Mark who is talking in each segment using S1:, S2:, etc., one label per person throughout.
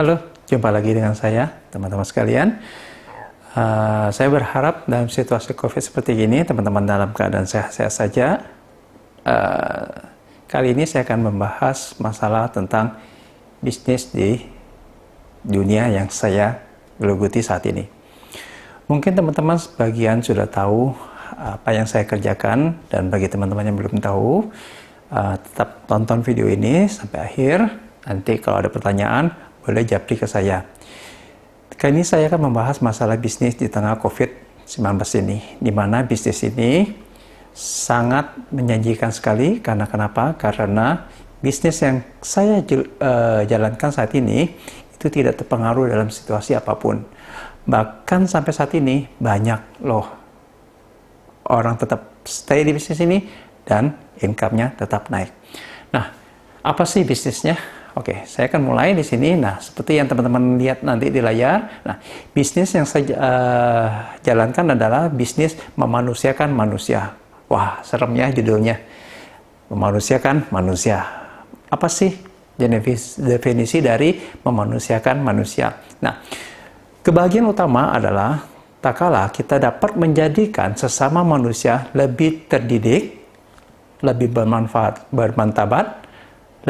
S1: Halo, jumpa lagi dengan saya, teman-teman sekalian. Saya berharap dalam situasi COVID seperti ini, teman-teman dalam keadaan sehat-sehat saja. Kali ini saya akan membahas masalah tentang bisnis di dunia yang saya geluti saat ini. Mungkin teman-teman sebagian sudah tahu apa yang saya kerjakan, dan bagi teman-teman yang belum tahu, tetap tonton video ini sampai akhir. Nanti kalau ada pertanyaan, boleh japri ke saya. Kali ini saya akan membahas masalah bisnis di tengah COVID-19 ini, di mana bisnis ini sangat menjanjikan sekali. Karena kenapa? Karena bisnis yang saya jalankan saat ini itu tidak terpengaruh dalam situasi apapun. Bahkan sampai saat ini banyak loh orang tetap stay di bisnis ini dan income-nya tetap naik. Nah, apa sih bisnisnya? Oke, saya akan mulai di sini. Nah, seperti yang teman-teman lihat nanti di layar. Nah, bisnis yang saya jalankan adalah bisnis memanusiakan manusia. Wah, serem ya judulnya. Memanusiakan manusia. Apa sih definisi dari memanusiakan manusia? Nah, kebahagiaan utama adalah tak kalah kita dapat menjadikan sesama manusia lebih terdidik, lebih bermanfaat, bermartabat,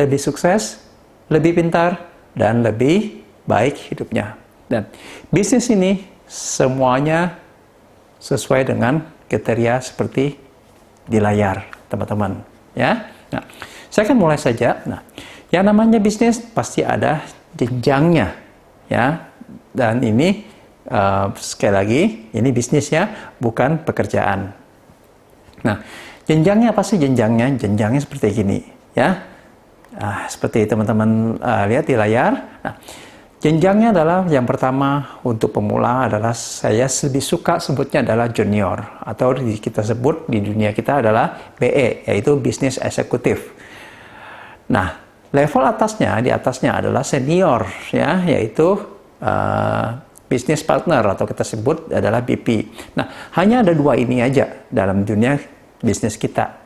S1: lebih sukses, lebih pintar, dan lebih baik hidupnya. Dan bisnis ini semuanya sesuai dengan kriteria seperti di layar, teman-teman. Ya, nah, saya akan mulai saja. Nah, yang namanya bisnis pasti ada jenjangnya, ya. Dan ini sekali lagi, ini bisnisnya bukan pekerjaan. Nah, jenjangnya apa sih jenjangnya? Jenjangnya seperti gini, ya. Seperti teman-teman lihat di layar. Nah, jenjangnya adalah yang pertama untuk pemula adalah saya lebih suka sebutnya adalah junior, atau kita sebut di dunia kita adalah BE, yaitu Business Executive. Nah, level atasnya, di atasnya adalah senior, ya, yaitu Business Partner, atau kita sebut adalah BP. Nah, hanya ada dua ini aja dalam dunia bisnis kita.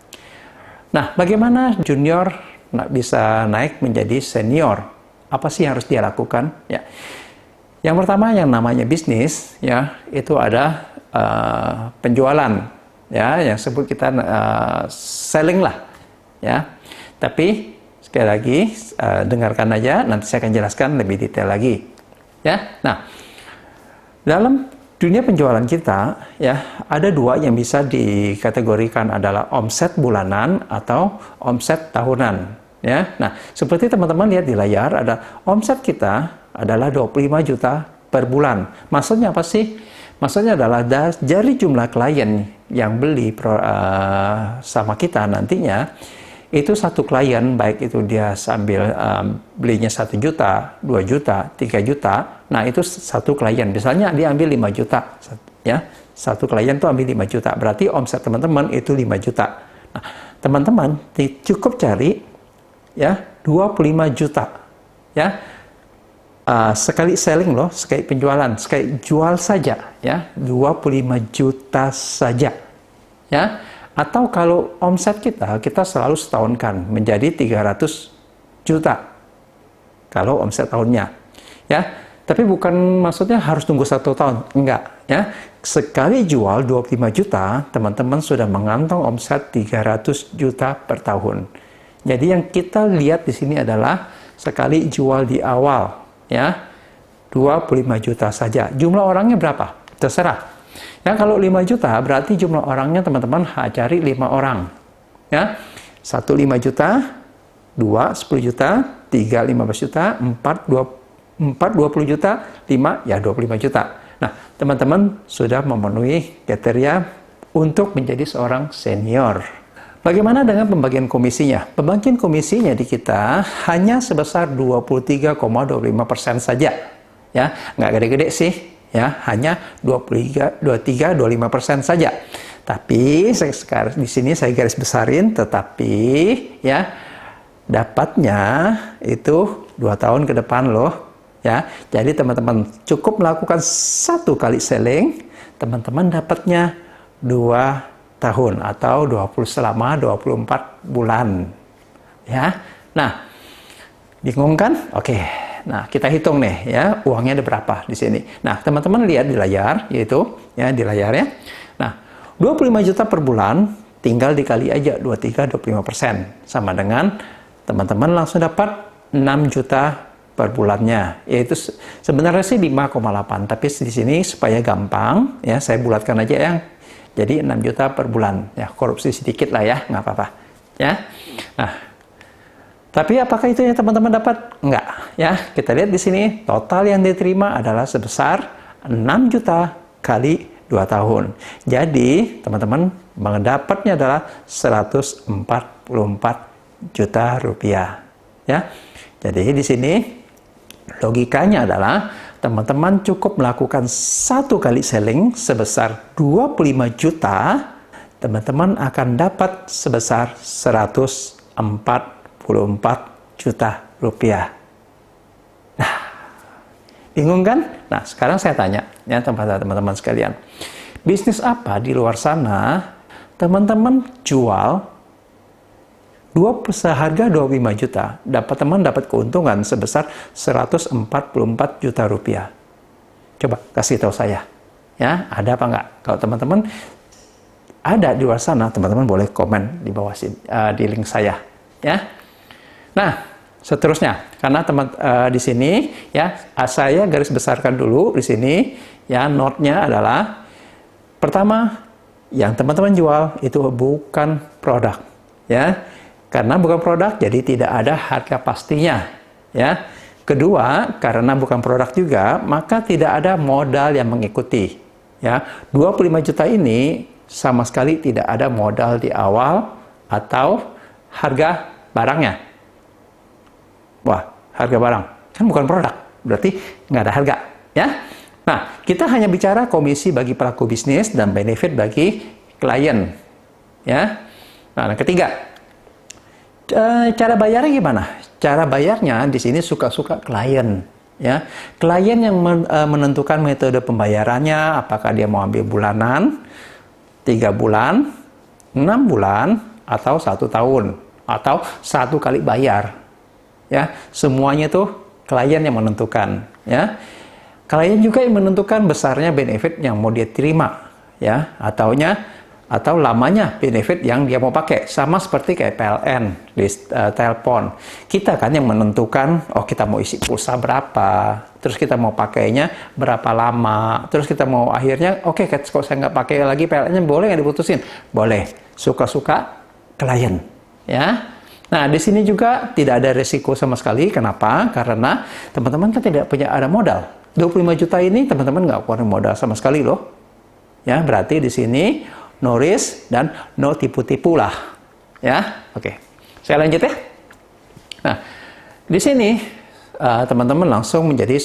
S1: Nah, bagaimana junior bisa naik menjadi senior? Apa sih yang harus dia lakukan? Ya, yang pertama yang namanya bisnis, ya, itu ada penjualan, ya, yang sebut kita selling lah, ya. Tapi sekali lagi dengarkan aja, nanti saya akan jelaskan lebih detail lagi, ya. Nah, dalam dunia penjualan kita, ya, ada dua yang bisa dikategorikan adalah omset bulanan atau omset tahunan. Ya, nah, seperti teman-teman lihat di layar, ada omset kita adalah 25 juta per bulan. Maksudnya apa sih? Maksudnya adalah dari jumlah klien yang beli sama kita nantinya, itu satu klien, baik itu dia sambil belinya 1 juta, 2 juta, 3 juta, nah itu satu klien. Misalnya dia ambil 5 juta, ya, satu klien tuh ambil 5 juta, berarti omset teman-teman itu 5 juta. Nah, teman-teman cukup cari, ya, 25 juta, ya, sekali selling loh, sekali penjualan, sekali jual saja, ya, 25 juta saja, ya. Atau kalau omset kita selalu setahunkan menjadi 300 juta kalau omset tahunnya, ya. Tapi bukan maksudnya harus tunggu 1 tahun, enggak, ya. Sekali jual 25 juta, teman-teman sudah mengantongi omset 300 juta per tahun. Jadi yang kita lihat di sini adalah sekali jual di awal, ya, 25 juta saja. Jumlah orangnya berapa? Terserah. Ya, kalau 5 juta berarti jumlah orangnya teman-teman cari 5 orang. Ya. 1 5 juta, 2 10 juta, 3 15 juta, 4 20 juta, 5 ya 25 juta. Nah, teman-teman sudah memenuhi kriteria untuk menjadi seorang senior. Bagaimana dengan pembagian komisinya? Pembagian komisinya di kita hanya sebesar 23,25% saja. Ya, nggak gede-gede sih, ya, hanya 23-25% saja. Tapi sekarang di sini saya garis besarin, tetapi ya dapatnya itu 2 tahun ke depan loh, ya. Jadi teman-teman cukup melakukan 1 kali selling, teman-teman dapatnya 2 tahun atau selama 24 bulan. Ya. Nah, bingung kan? Oke. Nah, kita hitung nih ya, uangnya ada berapa di sini. Nah, teman-teman lihat di layar, yaitu ya di layar ya. Nah, 25 juta per bulan, tinggal dikali aja 25%. Sama dengan teman-teman langsung dapat 6 juta per bulannya. Yaitu sebenarnya sih 5,8, tapi di sini supaya gampang ya, saya bulatkan aja yang jadi 6 juta per bulan. Ya, korupsi sedikit lah ya, nggak apa-apa. Ya. Nah, tapi apakah itu yang teman-teman dapat? Enggak. Ya, kita lihat di sini total yang diterima adalah sebesar 6 juta kali 2 tahun. Jadi, teman-teman mendapatnya adalah 144 juta rupiah. Ya. Jadi di sini logikanya adalah teman-teman cukup melakukan satu kali selling sebesar 25 juta, teman-teman akan dapat sebesar 144 juta rupiah. Nah, bingung kan? Nah, sekarang saya tanya ya teman-teman sekalian. Bisnis apa di luar sana teman-teman jual seharga 25 juta, dapat keuntungan sebesar 144 juta rupiah. Coba kasih tahu saya. Ya, ada apa enggak? Kalau teman-teman ada di luar sana, teman-teman boleh komen di bawah sini, di link saya, ya. Nah, seterusnya, karena di sini ya, saya garis besarkan dulu di sini ya, note-nya adalah pertama, yang teman-teman jual itu bukan produk, ya. Karena bukan produk, jadi tidak ada harga pastinya. Ya. Kedua, karena bukan produk juga, maka tidak ada modal yang mengikuti. Ya. 25 juta ini sama sekali tidak ada modal di awal atau harga barangnya. Wah, harga barang. Kan bukan produk, berarti nggak ada harga. Ya. Nah, kita hanya bicara komisi bagi pelaku bisnis dan benefit bagi klien. Ya. Nah, yang ketiga, cara bayarnya gimana? Cara bayarnya di sini suka-suka klien, ya. Klien yang menentukan metode pembayarannya, apakah dia mau ambil bulanan, 3 bulan, 6 bulan, atau 1 tahun, atau 1 kali bayar. Ya, semuanya itu klien yang menentukan, ya. Klien juga yang menentukan besarnya benefit yang mau dia terima, ya, atau lamanya benefit yang dia mau pakai. Sama seperti kayak PLN di telepon. Kita kan yang menentukan, oh kita mau isi pulsa berapa, terus kita mau pakainya berapa lama, terus kita mau akhirnya, oke, kalau saya nggak pakai lagi PLN-nya, boleh nggak diputusin? Boleh. Suka-suka klien. Ya. Nah, di sini juga tidak ada resiko sama sekali. Kenapa? Karena teman-teman kan tidak punya ada modal. 25 juta ini teman-teman nggak keluarin modal sama sekali loh. Ya, berarti di sini no risk dan no tipu-tipu lah, ya. Oke, saya lanjut ya. Nah, di sini teman-teman langsung menjadi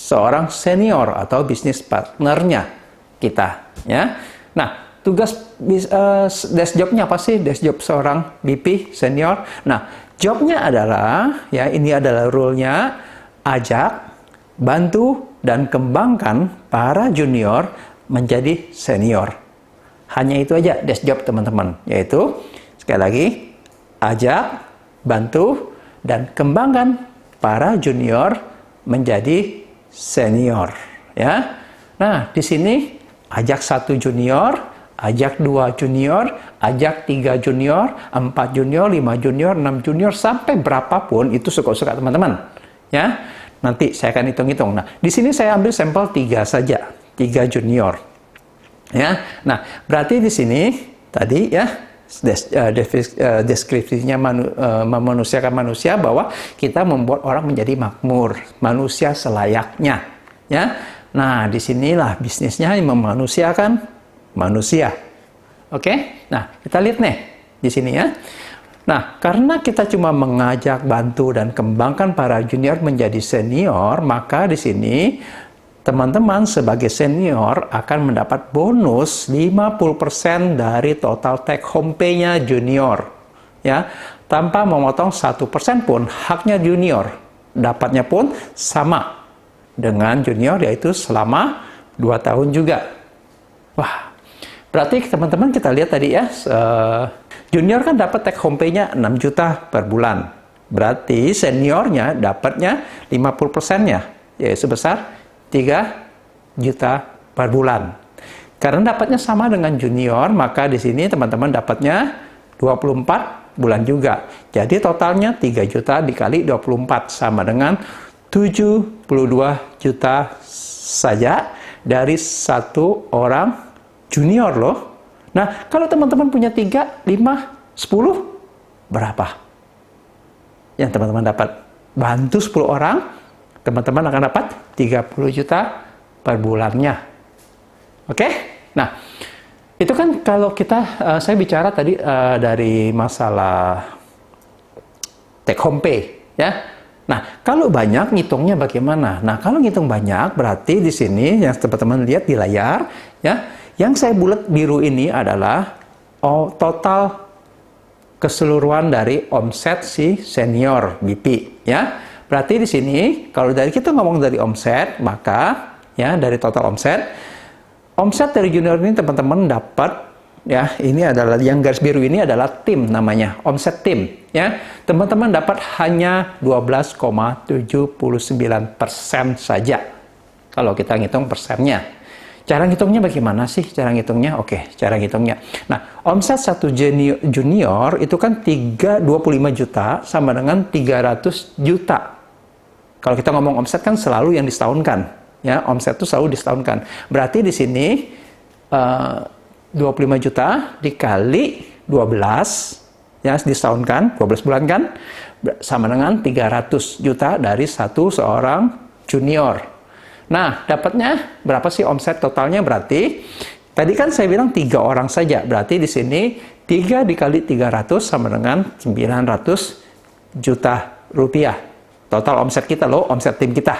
S1: seorang senior atau bisnis partnernya kita, ya. Nah, tugas desk jobnya apa sih? Desk job seorang BP senior. Nah, jobnya adalah, ya ini adalah role-nya, ajak, bantu dan kembangkan para junior menjadi senior. Hanya itu aja desk job teman-teman, yaitu sekali lagi ajak, bantu, dan kembangkan para junior menjadi senior. Ya, nah di sini ajak 1 junior, ajak 2 junior, ajak 3 junior, 4 junior, 5 junior, 6 junior, sampai berapapun itu suka-suka teman-teman. Ya, nanti saya akan hitung-hitung. Nah, di sini saya ambil sampel 3 saja, 3 junior. Ya, nah berarti di sini tadi ya deskripsinya memanusiakan manusia, bahwa kita membuat orang menjadi makmur, manusia selayaknya. Ya, nah disinilah bisnisnya yang memanusiakan manusia. Oke, nah kita lihat nih di sini ya. Nah, karena kita cuma mengajak, bantu dan kembangkan para junior menjadi senior, maka di sini teman-teman sebagai senior akan mendapat bonus 50% dari total take home pay-nya junior. Ya, tanpa memotong 1% pun haknya junior. Dapatnya pun sama dengan junior, yaitu selama 2 tahun juga. Wah, berarti teman-teman kita lihat tadi ya, junior kan dapat take home pay-nya 6 juta per bulan. Berarti seniornya dapatnya 50%-nya, yaitu sebesar 3 juta per bulan. Karena dapatnya sama dengan junior, maka di sini teman-teman dapatnya 24 bulan juga. Jadi totalnya 3 juta dikali 24 sama dengan 72 juta saja dari satu orang junior loh. Nah, kalau teman-teman punya 3, 5, 10, berapa yang teman-teman dapat? Bantu 10 orang, teman-teman akan dapat 30 juta per bulannya. Oke? Nah, itu kan kalau kita, saya bicara tadi dari masalah take home pay, ya. Nah, kalau banyak ngitungnya bagaimana? Nah, kalau ngitung banyak berarti di sini yang teman-teman lihat di layar, ya, yang saya bulat biru ini adalah total keseluruhan dari omset si senior BP, ya. Berarti di sini kalau dari kita ngomong dari omset, maka ya dari total omset dari junior ini teman-teman dapat, ya, ini adalah yang garis biru ini adalah tim namanya, omset tim, ya. Teman-teman dapat hanya 12,79% saja kalau kita ngitung persennya. Cara ngitungnya bagaimana sih? Cara ngitungnya, oke, cara ngitungnya. Nah, omset satu junior itu kan 25 juta sama dengan 300 juta. Kalau kita ngomong omset kan selalu yang disetahunkan, ya, omset itu selalu disetahunkan. Berarti di sini 25 juta dikali 12, ya, disetahunkan, 12 bulan kan, sama dengan 300 juta dari seorang junior. Nah, dapatnya berapa sih omset totalnya? Berarti tadi kan saya bilang 3 orang saja. Berarti di sini 3 dikali 300 sama dengan 900 juta rupiah. Total omset kita loh, omset tim kita,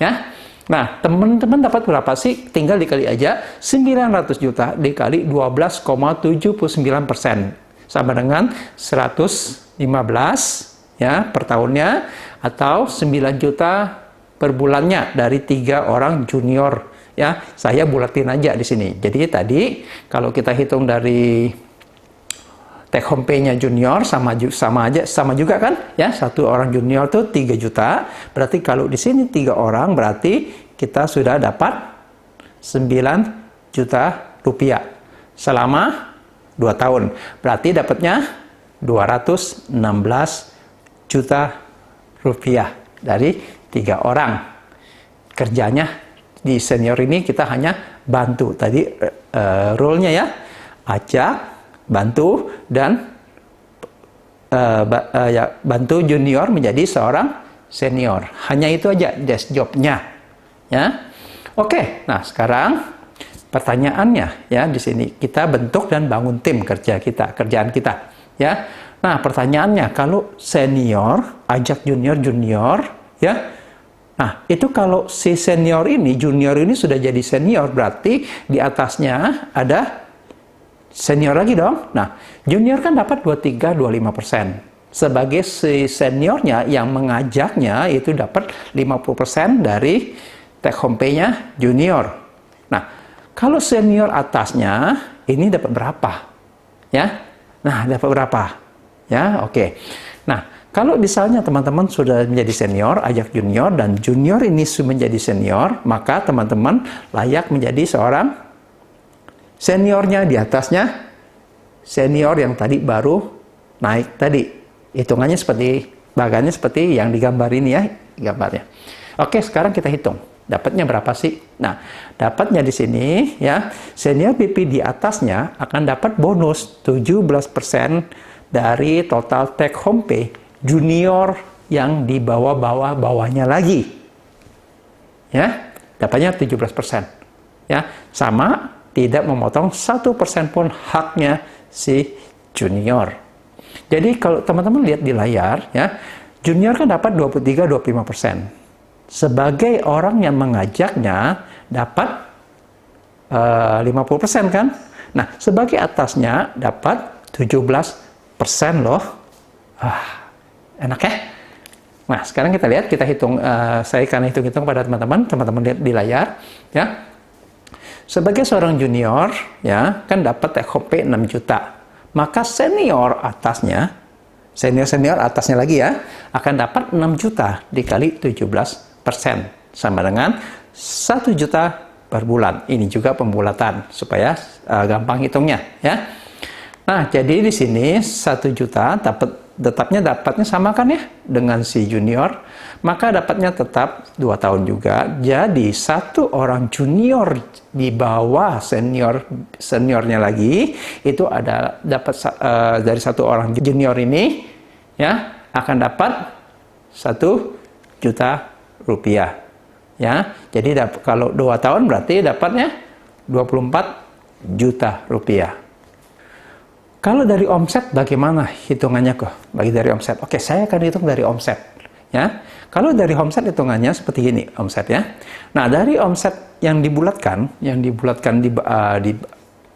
S1: ya. Nah, teman-teman dapat berapa sih? Tinggal dikali aja 900 juta dikali 12,79% sama dengan 115, ya, per tahunnya, atau 9 juta per bulannya dari 3 orang junior, ya. Saya bulatin aja di sini. Jadi tadi kalau kita hitung dari take home pay-nya junior sama juga kan, ya. Satu orang junior tuh 3 juta. Berarti kalau di sini 3 orang berarti kita sudah dapat 9 juta rupiah selama 2 tahun. Berarti dapatnya 216 juta rupiah dari 3 orang. Kerjanya di senior ini kita hanya bantu. Tadi role-nya, ya, ajak, bantu, dan bantu junior menjadi seorang senior. Hanya itu aja desk job-nya, ya. Oke, nah sekarang pertanyaannya, ya, di sini kita bentuk dan bangun tim kerjaan kita, ya. Nah, pertanyaannya, kalau senior ajak junior, ya. Nah, itu kalau si senior ini, junior ini sudah jadi senior, berarti di atasnya ada senior lagi dong. Nah, junior kan dapat 23-25%. Sebagai si seniornya yang mengajaknya itu dapat 50% dari take home pay-nya junior. Nah, kalau senior atasnya ini dapat berapa? Ya. Nah, dapat berapa? Ya, oke. Nah, kalau misalnya teman-teman sudah menjadi senior, ajak junior, dan junior ini sudah menjadi senior, maka teman-teman layak menjadi seorang seniornya. Di atasnya senior yang tadi baru naik tadi. Hitungannya bagannya seperti yang digambar ini, ya, gambarnya. Oke, sekarang kita hitung. Dapatnya berapa sih? Nah, dapatnya di sini, ya, senior BP di atasnya akan dapat bonus 17% dari total take home pay junior yang di bawahnya lagi, ya, dapatnya 17%, ya, sama, tidak memotong 1% pun haknya si junior. Jadi kalau teman-teman lihat di layar, ya, junior kan dapat 23-25%. Sebagai orang yang mengajaknya dapat 50% kan. Nah, sebagai atasnya dapat 17% loh. Enak ya? Nah, sekarang kita lihat, kita hitung, saya akan hitung-hitung pada teman-teman lihat di layar, ya. Sebagai seorang junior, ya, kan dapat take home pay 6 juta. Maka senior atasnya Senior-senior atasnya lagi ya, akan dapat 6 juta dikali 17%. Sama dengan 1 juta per bulan. Ini juga pembulatan supaya gampang hitungnya ya. Nah, jadi di sini 1 juta dapatnya sama kan ya dengan si junior, maka dapatnya tetap 2 tahun juga. Jadi satu orang junior di bawah seniornya lagi itu ada dapat dari satu orang junior ini ya akan dapat 1 juta rupiah ya. Jadi kalau 2 tahun berarti dapatnya 24 juta rupiah. Kalau dari omset bagaimana hitungannya kok? Bagi dari omset. Oke, saya akan hitung dari omset ya. Kalau dari omset hitungannya seperti ini omset ya. Nah, dari omset yang dibulatkan di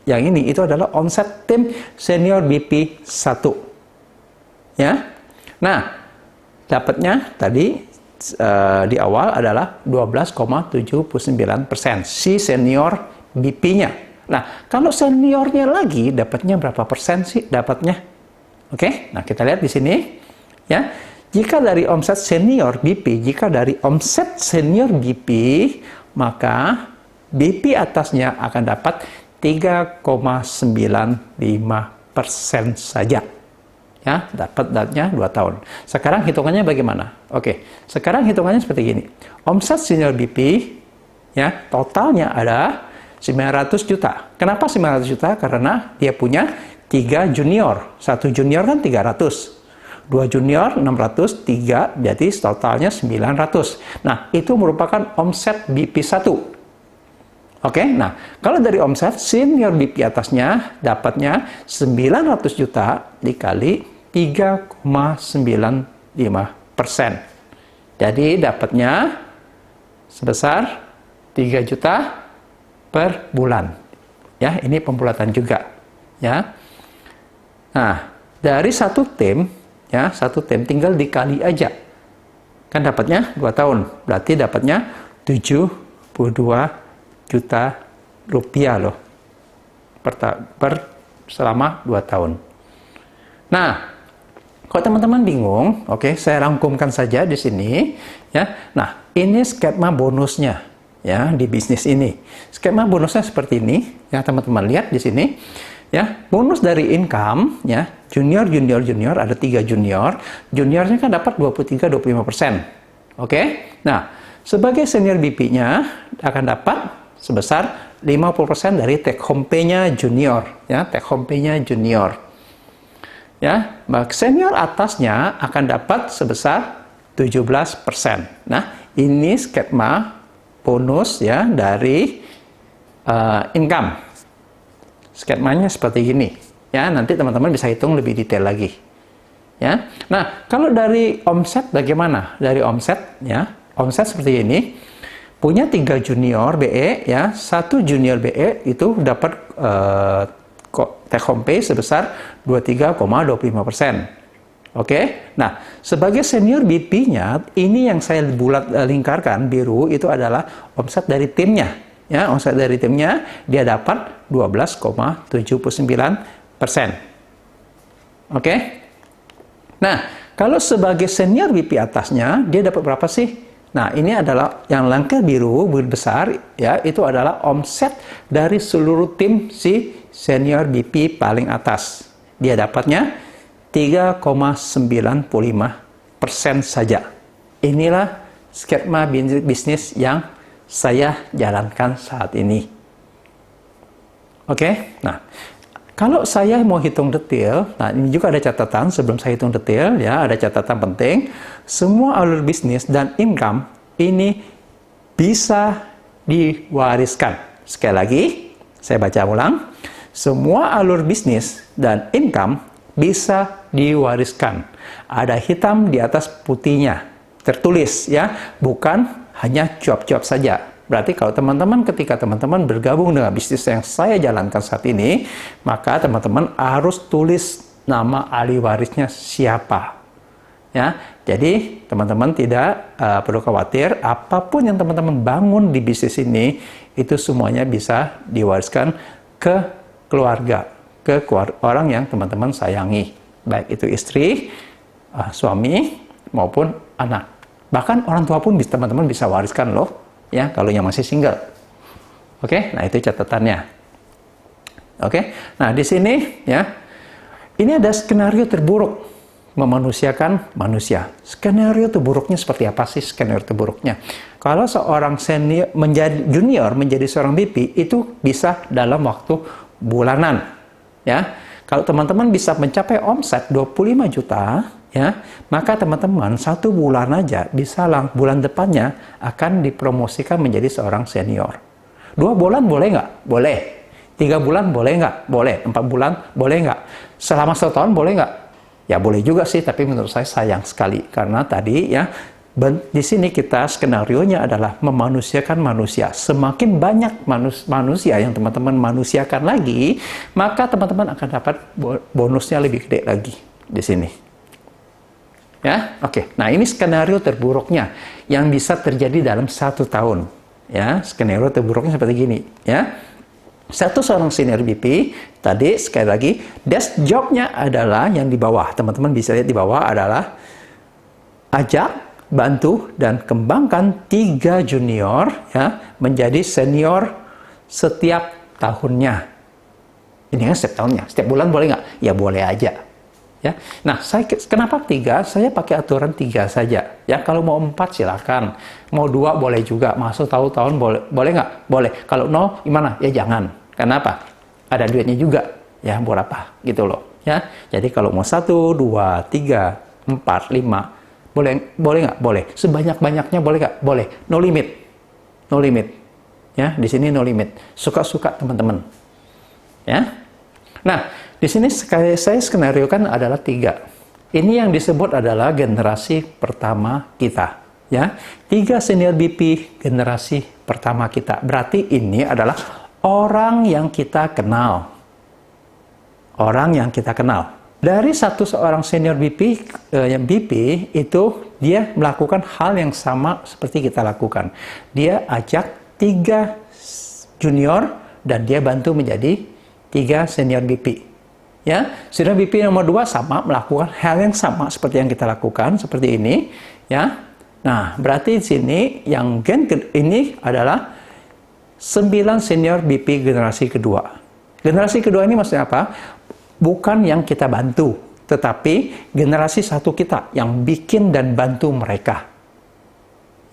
S1: yang ini itu adalah omset tim senior BP 1. Ya. Nah, dapatnya tadi di awal adalah 12,79% si senior BP-nya. Nah, kalau seniornya lagi dapatnya berapa persen sih dapatnya? Oke, nah kita lihat di sini ya. Jika dari omset senior BP, maka BP atasnya akan dapat 3,95% saja. Ya, datanya 2 tahun. Sekarang hitungannya bagaimana? Oke, sekarang hitungannya seperti gini. Omset senior BP ya, totalnya ada 900 juta. Kenapa 900 juta? Karena dia punya 3 junior. 1 junior kan 300. 2 junior 600, 3 jadi totalnya 900. Nah, itu merupakan omset BP 1. Oke, nah kalau dari omset senior BP atasnya dapatnya 900 juta dikali 3,95%. Jadi dapatnya sebesar 3 juta per bulan. Ya, ini pembulatan juga. Ya. Nah, dari satu tim tinggal dikali aja. Kan dapatnya 2 tahun. Berarti dapatnya 72 juta rupiah loh. Selama 2 tahun. Nah, kalau teman-teman bingung, oke, saya rangkumkan saja di sini. Ya. Nah, ini skema bonusnya. Ya, di bisnis ini. Skema bonusnya seperti ini, ya teman-teman lihat di sini. Ya, bonus dari income, ya, junior ada 3 junior. Juniornya kan dapat 23-25%. Oke? Nah, sebagai senior BP-nya akan dapat sebesar 50% dari take home pay-nya junior, ya, take home pay-nya junior. Ya, senior atasnya akan dapat sebesar 17%. Nah, ini skema bonus ya dari income. Skemanya seperti ini. Ya, nanti teman-teman bisa hitung lebih detail lagi. Ya. Nah, kalau dari omset bagaimana? Dari omset ya, omset seperti ini. Punya 3 junior BE ya, 1 junior BE itu dapat take home pay sebesar 23,25%. Oke, nah sebagai senior BP-nya, ini yang saya lingkarkan biru itu adalah omset dari timnya. Ya, omset dari timnya dia dapat 12,79%. Oke, nah kalau sebagai senior BP atasnya dia dapat berapa sih? Nah ini adalah yang langkah biru besar ya, itu adalah omset dari seluruh tim si senior BP paling atas. Dia dapatnya 3,95% saja. Inilah skema bisnis yang saya jalankan saat ini. Oke, nah kalau saya mau hitung detail, nah ini juga ada catatan sebelum saya hitung detail ya, ada catatan penting. Semua alur bisnis dan income ini bisa diwariskan. Sekali lagi, saya baca ulang. Semua alur bisnis dan income bisa diwariskan. Ada hitam di atas putihnya, tertulis ya, bukan hanya cuap-cuap saja. Berarti kalau teman-teman ketika teman-teman bergabung dengan bisnis yang saya jalankan saat ini, maka teman-teman harus tulis nama ahli warisnya siapa. Ya, jadi teman-teman tidak perlu khawatir, apapun yang teman-teman bangun di bisnis ini itu semuanya bisa diwariskan ke keluarga, ke orang yang teman-teman sayangi, baik itu istri, suami maupun anak. Bahkan orang tua pun teman-teman bisa wariskan loh, ya, kalau yang masih single. Oke, nah itu catatannya. Oke, nah di sini ya, ini ada skenario terburuk memanusiakan manusia. Skenario terburuknya seperti apa sih skenario terburuknya? Kalau seorang senior menjadi junior menjadi seorang BP itu bisa dalam waktu bulanan, ya. Kalau teman-teman bisa mencapai omset 25 juta, ya, maka teman-teman 1 bulan aja bisa bulan depannya akan dipromosikan menjadi seorang senior. 2 bulan boleh nggak? Boleh. 3 bulan boleh nggak? Boleh. 4 bulan boleh nggak? Selama 1 tahun boleh nggak? Ya boleh juga sih, tapi menurut saya sayang sekali. Karena tadi ya, di sini kita skenarionya adalah memanusiakan manusia. Semakin banyak manusia yang teman-teman manusiakan lagi, maka teman-teman akan dapat bonusnya lebih gede lagi di sini. Ya, oke. Nah ini skenario terburuknya yang bisa terjadi dalam 1 tahun. Ya, skenario terburuknya seperti gini. Ya, seorang senior BP tadi sekali lagi desk jobnya adalah yang di bawah. Teman-teman bisa lihat di bawah adalah ajak, bantu dan kembangkan 3 junior ya menjadi senior setiap tahunnya. Ini kan setiap tahunnya, setiap bulan boleh nggak? Ya boleh aja. Ya, nah kenapa 3? Saya pakai aturan 3 saja. Ya, kalau mau 4 silakan, mau 2 boleh juga. Masuk tahun boleh nggak? Boleh. Kalau 0 gimana? Ya jangan. Kenapa? Ada duitnya juga. Ya buat apa? Gitu loh. Ya, jadi kalau mau 1, 2, 3, 4, 5 boleh nggak? Boleh. Sebanyak-banyaknya boleh nggak? Boleh. No limit. No limit. Ya, di sini no limit. Suka-suka teman-teman. Ya. Nah, di sini saya skenariokan adalah 3. Ini yang disebut adalah generasi pertama kita. Ya, 3 senior BP generasi pertama kita. Berarti ini adalah orang yang kita kenal. Orang yang kita kenal. Dari seorang senior BP, BP itu dia melakukan hal yang sama seperti kita lakukan. Dia ajak 3 junior dan dia bantu menjadi 3 senior BP. Ya, senior BP nomor 2 sama melakukan hal yang sama seperti yang kita lakukan seperti ini. Ya, nah berarti di sini yang ini adalah 9 senior BP generasi kedua. Generasi kedua ini maksudnya apa? Bukan yang kita bantu, tetapi generasi 1 kita yang bikin dan bantu mereka.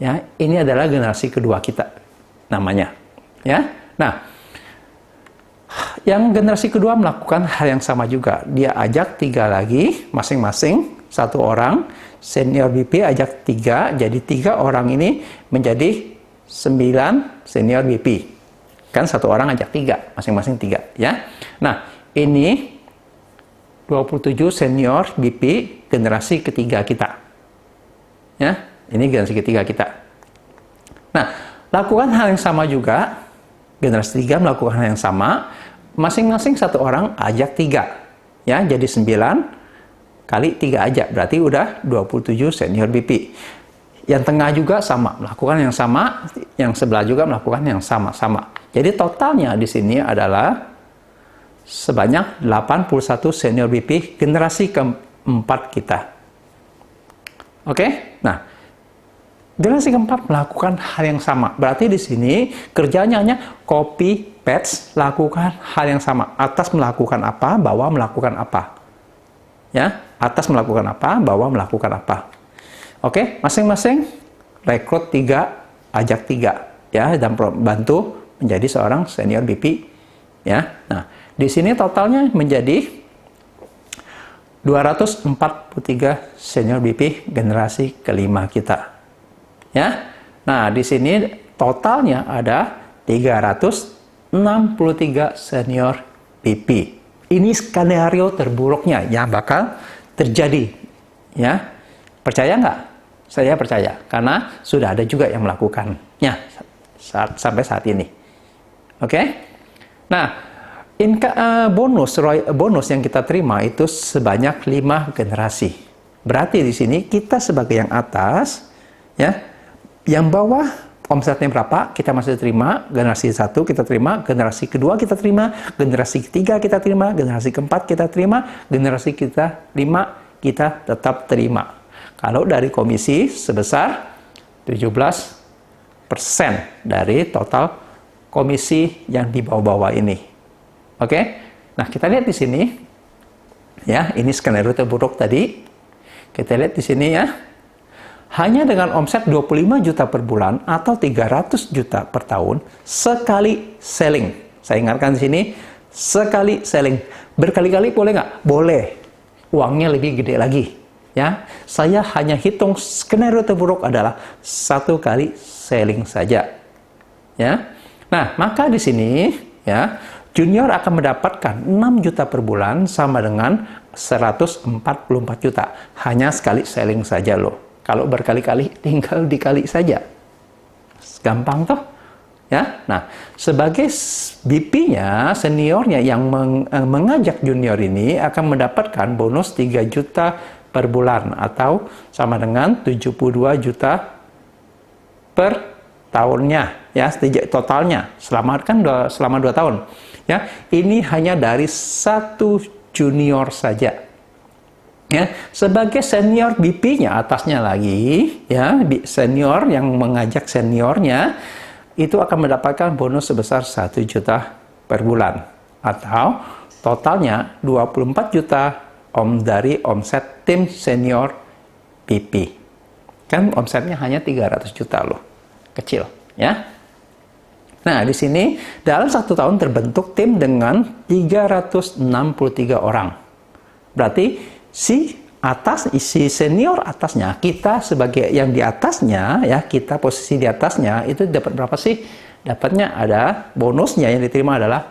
S1: Ya, ini adalah generasi kedua kita namanya. Ya, nah, yang generasi kedua melakukan hal yang sama juga. Dia ajak 3 lagi, masing-masing 1 orang. Senior BP ajak 3, jadi 3 orang ini menjadi 9 senior BP. Kan 1 orang ajak 3, masing-masing 3. Ya, nah ini 27 senior BP generasi ketiga kita. Ya, ini generasi ketiga kita. Nah, lakukan hal yang sama juga. Generasi 3 melakukan hal yang sama. Masing-masing 1 orang ajak 3. Ya, jadi 9 kali 3 aja. Berarti udah 27 senior BP. Yang tengah juga sama, melakukan yang sama. Yang sebelah juga melakukan yang sama-sama. Jadi totalnya di sini adalah sebanyak 81 senior BP generasi keempat kita. Oke? Nah, generasi keempat melakukan hal yang sama. Berarti di sini kerjanya hanya copy paste, lakukan hal yang sama. Atas melakukan apa, bawah melakukan apa. Ya, atas melakukan apa, bawah melakukan apa. Oke, masing-masing rekrut 3, ajak 3 ya dan bantu menjadi seorang senior BP ya. Nah, di sini totalnya menjadi 243 senior BP generasi kelima kita. Ya. Nah, di sini totalnya ada 363 senior BP. Ini skenario terburuknya yang bakal terjadi. Ya. Percaya nggak? Saya percaya karena sudah ada juga yang melakukannya sampai saat ini. Oke? Nah, bonus yang kita terima itu sebanyak 5 generasi. Berarti di sini kita sebagai yang atas, ya, yang bawah omsetnya berapa kita masih terima, generasi 1 kita terima, generasi kedua kita terima, generasi ketiga kita terima, generasi keempat kita terima, generasi kita 5 kita tetap terima. Kalau dari komisi sebesar 17% dari total komisi yang di bawah-bawah ini. Oke? Nah, kita lihat di sini. Ya, ini skenario terburuk tadi. Kita lihat di sini ya. Hanya dengan omset 25 juta per bulan atau 300 juta per tahun sekali selling. Saya ingatkan di sini, sekali selling. Berkali-kali boleh nggak? Boleh. Uangnya lebih gede lagi. Ya, saya hanya hitung skenario terburuk adalah 1 kali selling saja. Ya. Nah, maka di sini ya, junior akan mendapatkan 6 juta per bulan sama dengan 144 juta. Hanya sekali selling saja loh. Kalau berkali-kali tinggal dikali saja. Gampang toh? Ya. Nah, sebagai BP-nya, seniornya yang mengajak junior ini akan mendapatkan bonus 3 juta per bulan atau sama dengan 72 juta per tahunnya, ya, totalnya selama 2 tahun. Ya, ini hanya dari 1 junior saja. Ya, sebagai senior BP-nya atasnya lagi, ya, senior yang mengajak seniornya itu akan mendapatkan bonus sebesar 1 juta per bulan atau totalnya 24 juta dari omset tim senior BP. Kan omsetnya hanya 300 juta loh. Kecil, ya. Nah, di sini dalam 1 tahun terbentuk tim dengan 363 orang. Berarti si senior atasnya, kita sebagai yang di atasnya, ya, kita posisi di atasnya itu dapat berapa sih? Dapatnya ada bonusnya yang diterima adalah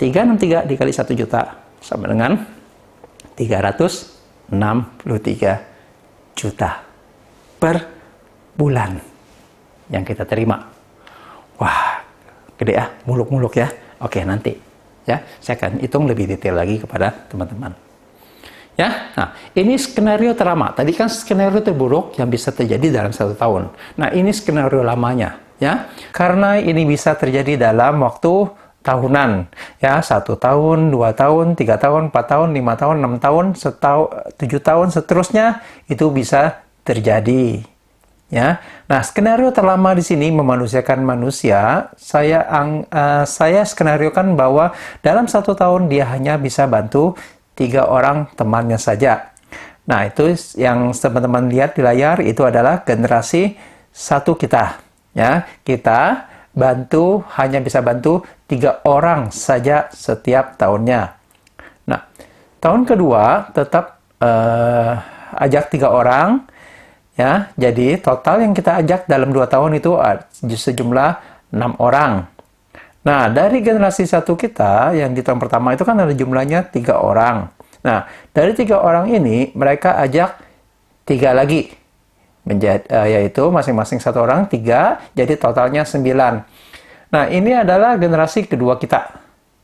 S1: 363 dikali 1 juta sama dengan 363 juta per bulan yang kita terima. Wah, gede ya, muluk-muluk ya. Oke, nanti ya, saya akan hitung lebih detail lagi kepada teman-teman. Ya, nah, ini skenario terlama. Tadi kan skenario terburuk yang bisa terjadi dalam 1 tahun. Nah, ini skenario lamanya, ya. Karena ini bisa terjadi dalam waktu tahunan, ya, 1 tahun, 2 tahun, 3 tahun, 4 tahun, 5 tahun, 6 tahun, 7 tahun, seterusnya itu bisa terjadi. Ya, nah, skenario terlama di sini memanusiakan manusia. Saya skenariokan bahwa dalam 1 tahun dia hanya bisa bantu 3 orang temannya saja. Nah, itu yang teman-teman lihat di layar itu adalah generasi 1 kita. Ya, kita hanya bisa bantu 3 orang saja setiap tahunnya. Nah, tahun kedua tetap ajak 3 orang, ya. Jadi total yang kita ajak dalam 2 tahun itu sejumlah 6 orang. Nah, dari generasi 1 kita yang di tahun pertama itu kan ada jumlahnya 3 orang. Nah, dari 3 orang ini mereka ajak 3 lagi. Yaitu masing-masing 1 orang 3, jadi totalnya 9. Nah, ini adalah generasi kedua kita,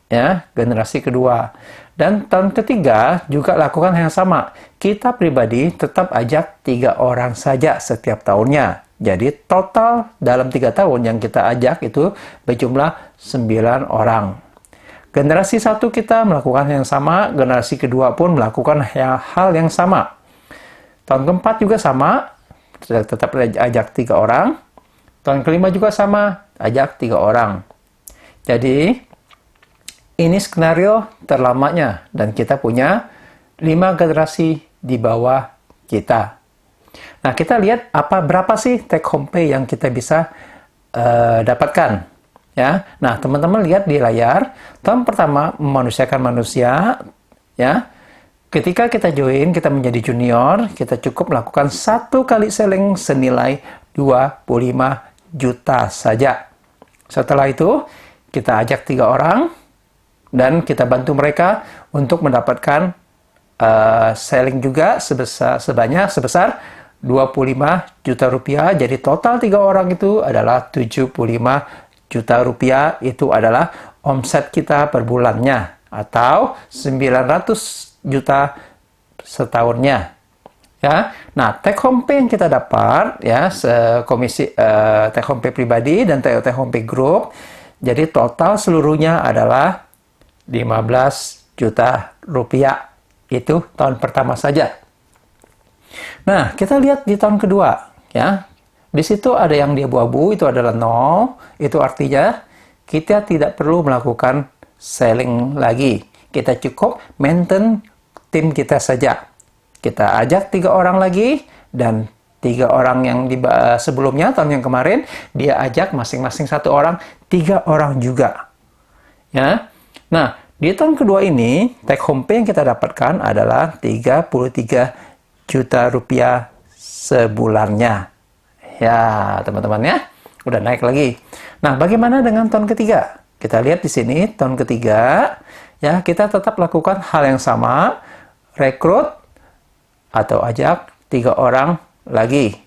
S1: ya, generasi kedua. Dan tahun ketiga juga lakukan yang sama. Kita pribadi tetap ajak 3 orang saja setiap tahunnya. Jadi total dalam 3 tahun yang kita ajak itu berjumlah 9 orang. Generasi 1 kita melakukan yang sama, generasi kedua pun melakukan hal yang sama. Tahun keempat juga sama. Tetap ajak 3 orang. Tahun kelima juga sama, ajak 3 orang. Jadi, ini skenario terlamanya. Dan kita punya 5 generasi di bawah kita. Nah, kita lihat berapa sih take home pay yang kita bisa dapatkan. Ya, nah, teman-teman lihat di layar. Tahun pertama memanusiakan manusia. Ya, ketika kita join, kita menjadi junior, kita cukup melakukan 1 kali selling senilai 25 juta saja. Setelah itu, kita ajak 3 orang dan kita bantu mereka untuk mendapatkan selling juga sebesar 25 juta rupiah. Jadi total 3 orang itu adalah 75 juta rupiah. Itu adalah omset kita per bulannya atau 900 juta setahunnya. Ya, nah, take home pay yang kita dapat, ya, komisi take home pay pribadi dan take home pay group, jadi total seluruhnya adalah 15 juta rupiah. Itu tahun pertama saja. Nah, kita lihat di tahun kedua, ya. Di situ ada yang di abu-abu, itu adalah 0. Itu artinya kita tidak perlu melakukan selling lagi. Kita cukup maintain tim kita saja. Kita ajak 3 orang lagi, dan 3 orang yang sebelumnya, tahun yang kemarin, dia ajak masing-masing 1 orang, 3 orang juga. Ya. Nah, di tahun kedua ini, take home pay yang kita dapatkan adalah 33 juta rupiah sebulannya. Ya, teman-teman ya, udah naik lagi. Nah, bagaimana dengan tahun ketiga? Kita lihat di sini, tahun ketiga, ya, kita tetap lakukan hal yang sama, rekrut atau ajak 3 orang lagi.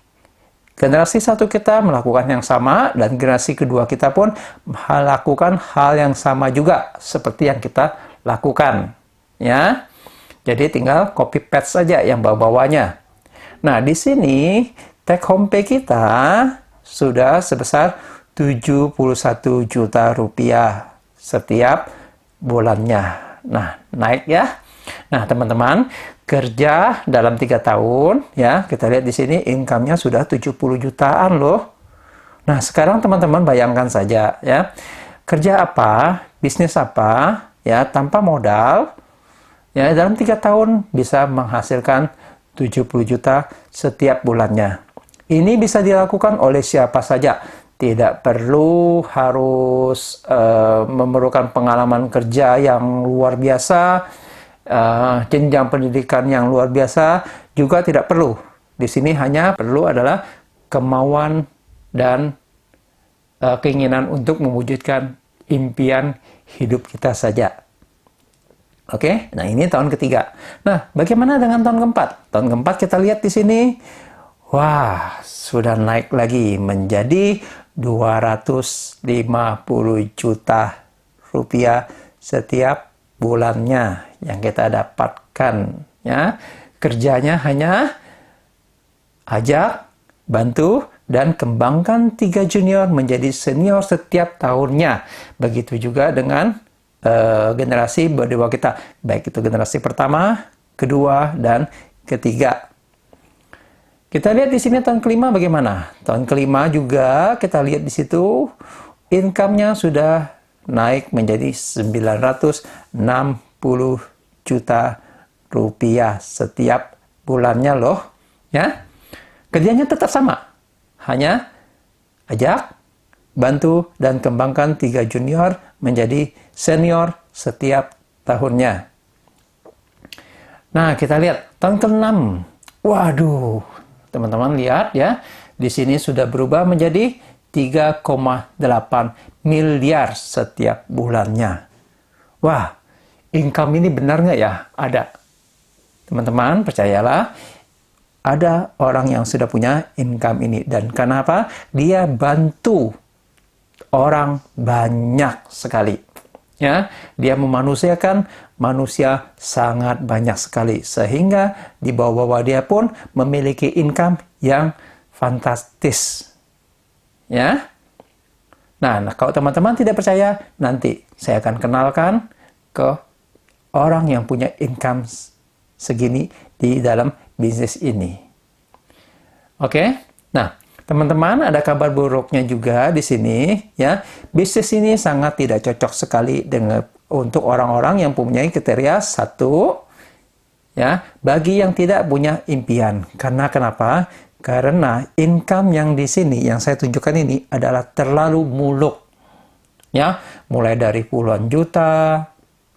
S1: Generasi 1 kita melakukan yang sama, dan generasi kedua kita pun melakukan hal yang sama juga, seperti yang kita lakukan. Ya, jadi tinggal copy paste saja yang bawah-bawahnya. Nah, di sini take home pay kita sudah sebesar 71 juta rupiah setiap bulannya. Nah, naik ya. Nah, teman-teman, kerja dalam 3 tahun, ya, kita lihat di sini income-nya sudah 70 jutaan loh. Nah, sekarang teman-teman bayangkan saja, ya, kerja apa, bisnis apa, ya, tanpa modal, ya, dalam 3 tahun bisa menghasilkan 70 juta setiap bulannya. Ini bisa dilakukan oleh siapa saja. Tidak perlu harus memerlukan pengalaman kerja yang luar biasa, jenjang pendidikan yang luar biasa, juga tidak perlu. Di sini hanya perlu adalah kemauan dan keinginan untuk mewujudkan impian hidup kita saja. Oke, nah ini tahun ketiga. Nah, bagaimana dengan tahun keempat? Tahun keempat kita lihat di sini. Wah, sudah naik lagi menjadi 250 juta rupiah setiap bulannya yang kita dapatkan. Ya, kerjanya hanya ajak, bantu, dan kembangkan 3 junior menjadi senior setiap tahunnya. Begitu juga dengan generasi berdua kita, baik itu generasi pertama, kedua, dan ketiga. Kita lihat di sini tahun kelima bagaimana. Tahun kelima juga kita lihat di situ income-nya sudah naik menjadi 960 juta rupiah setiap bulannya loh, ya. Kerjanya tetap sama, hanya ajak, bantu, dan kembangkan 3 junior menjadi senior setiap tahunnya. Nah, kita lihat tahun ke-6. Waduh, teman-teman lihat ya, di sini sudah berubah menjadi 3,8 miliar setiap bulannya. Wah, income ini benar nggak ya? Ada. Teman-teman, percayalah, ada orang yang sudah punya income ini. Dan kenapa? Dia bantu orang banyak sekali. Ya, dia memanusiakan manusia sangat banyak sekali, sehingga di bawah-bawah dia pun memiliki income yang fantastis. Ya. Nah, kalau teman-teman tidak percaya, nanti saya akan kenalkan ke orang yang punya income segini di dalam bisnis ini. Oke? Nah, teman-teman, ada kabar buruknya juga di sini, ya. Bisnis ini sangat tidak cocok sekali untuk orang-orang yang mempunyai kriteria 1, ya, bagi yang tidak punya impian. Karena kenapa? Karena income yang di sini, yang saya tunjukkan ini adalah terlalu muluk. Ya, mulai dari puluhan juta,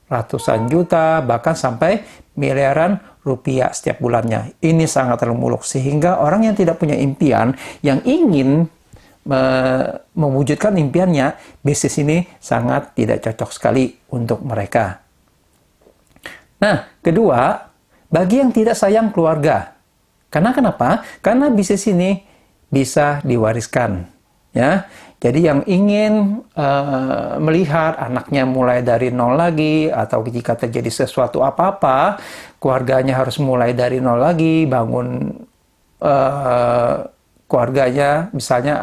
S1: ratusan juta, bahkan sampai miliaran rupiah setiap bulannya. Ini sangat terlalu muluk, sehingga orang yang tidak punya impian, yang ingin mewujudkan impiannya, bisnis ini sangat tidak cocok sekali untuk mereka. Nah, kedua, bagi yang tidak sayang keluarga. Karena kenapa? Karena bisnis ini bisa diwariskan. Ya, jadi yang ingin melihat anaknya mulai dari nol lagi, atau jika terjadi sesuatu apa-apa, keluarganya harus mulai dari nol lagi, bangun keluarganya, misalnya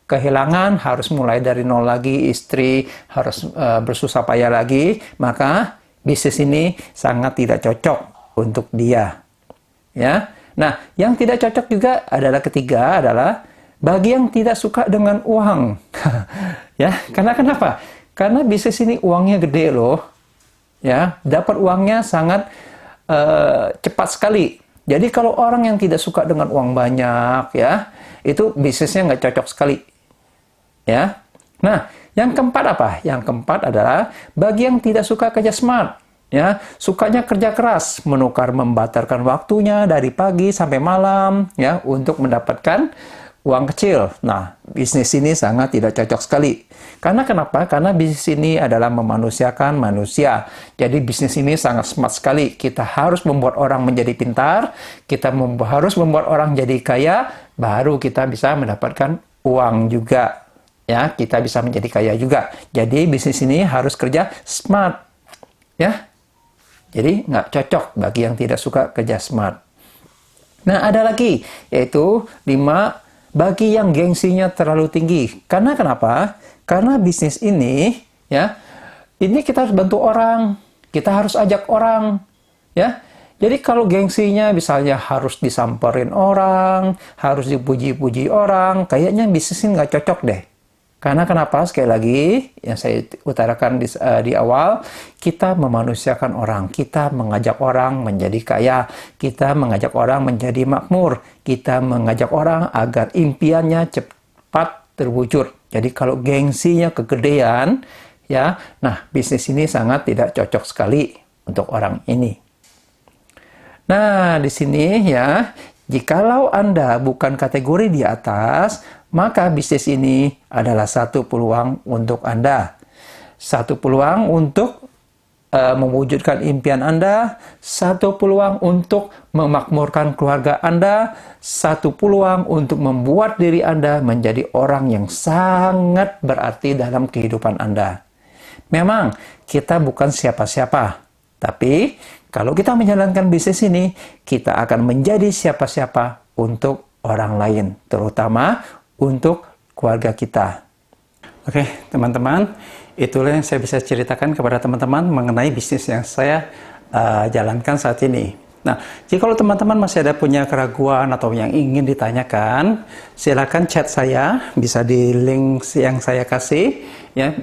S1: kehilangan, harus mulai dari nol lagi, istri harus bersusah payah lagi, maka bisnis ini sangat tidak cocok untuk dia. Ya. Nah, yang tidak cocok juga adalah ketiga adalah bagi yang tidak suka dengan uang. Ya, karena kenapa? Karena bisnis ini uangnya gede loh. Ya, dapat uangnya sangat cepat sekali. Jadi kalau orang yang tidak suka dengan uang banyak, ya, itu bisnisnya nggak cocok sekali. Ya. Nah, yang keempat apa? Yang keempat adalah bagi yang tidak suka kerja smart. Ya, sukanya kerja keras, menukar membatalkan waktunya dari pagi sampai malam, ya, untuk mendapatkan uang kecil. Nah, bisnis ini sangat tidak cocok sekali. Karena kenapa? Karena bisnis ini adalah memanusiakan manusia. Jadi bisnis ini sangat smart sekali. Kita harus membuat orang menjadi pintar, kita harus membuat orang jadi kaya, baru kita bisa mendapatkan uang juga. Ya, kita bisa menjadi kaya juga. Jadi bisnis ini harus kerja smart. Ya. Jadi nggak cocok bagi yang tidak suka kerja smart. Nah, ada lagi, yaitu 5, bagi yang gengsinya terlalu tinggi. Karena kenapa? Karena bisnis ini, ya, ini kita harus bantu orang, kita harus ajak orang, ya. Jadi kalau gengsinya misalnya harus disamperin orang, harus dipuji-puji orang, kayaknya bisnis ini nggak cocok deh. Karena kenapa? Sekali lagi, yang saya utarakan di awal, kita memanusiakan orang. Kita mengajak orang menjadi kaya. Kita mengajak orang menjadi makmur. Kita mengajak orang agar impiannya cepat terwujud. Jadi kalau gengsinya kegedean, ya, nah bisnis ini sangat tidak cocok sekali untuk orang ini. Nah, di sini ya, jikalau Anda bukan kategori di atas, maka bisnis ini adalah satu peluang untuk Anda. Satu peluang untuk mewujudkan impian Anda, satu peluang untuk memakmurkan keluarga Anda, satu peluang untuk membuat diri Anda menjadi orang yang sangat berarti dalam kehidupan Anda. Memang kita bukan siapa-siapa, tapi kalau kita menjalankan bisnis ini, kita akan menjadi siapa-siapa untuk orang lain, terutama untuk keluarga kita. Oke, teman-teman, itulah yang saya bisa ceritakan kepada teman-teman mengenai bisnis yang saya jalankan saat ini. Nah, jika teman-teman masih ada punya keraguan atau yang ingin ditanyakan, silakan chat saya, bisa di link yang saya kasih, ya,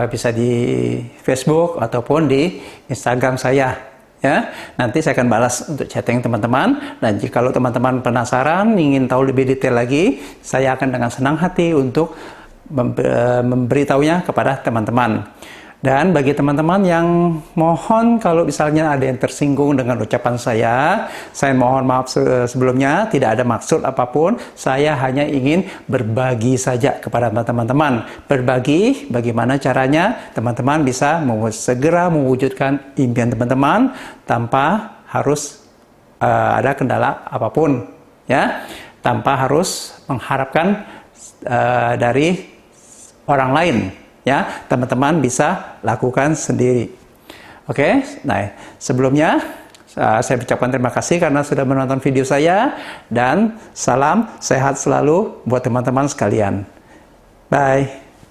S1: bisa di Facebook ataupun di Instagram saya. Ya, nanti saya akan balas untuk chatting teman-teman. Dan jika teman-teman penasaran, ingin tahu lebih detail lagi, saya akan dengan senang hati untuk memberitahunya kepada teman-teman. Dan bagi teman-teman yang mohon kalau misalnya ada yang tersinggung dengan ucapan saya mohon maaf sebelumnya, tidak ada maksud apapun. Saya hanya ingin berbagi saja kepada teman-teman. Berbagi bagaimana caranya teman-teman bisa segera mewujudkan impian teman-teman tanpa harus ada kendala apapun, ya, tanpa harus mengharapkan dari orang lain. Ya, teman-teman bisa lakukan sendiri. Oke, nah sebelumnya saya ucapkan terima kasih karena sudah menonton video saya dan salam sehat selalu buat teman-teman sekalian. Bye.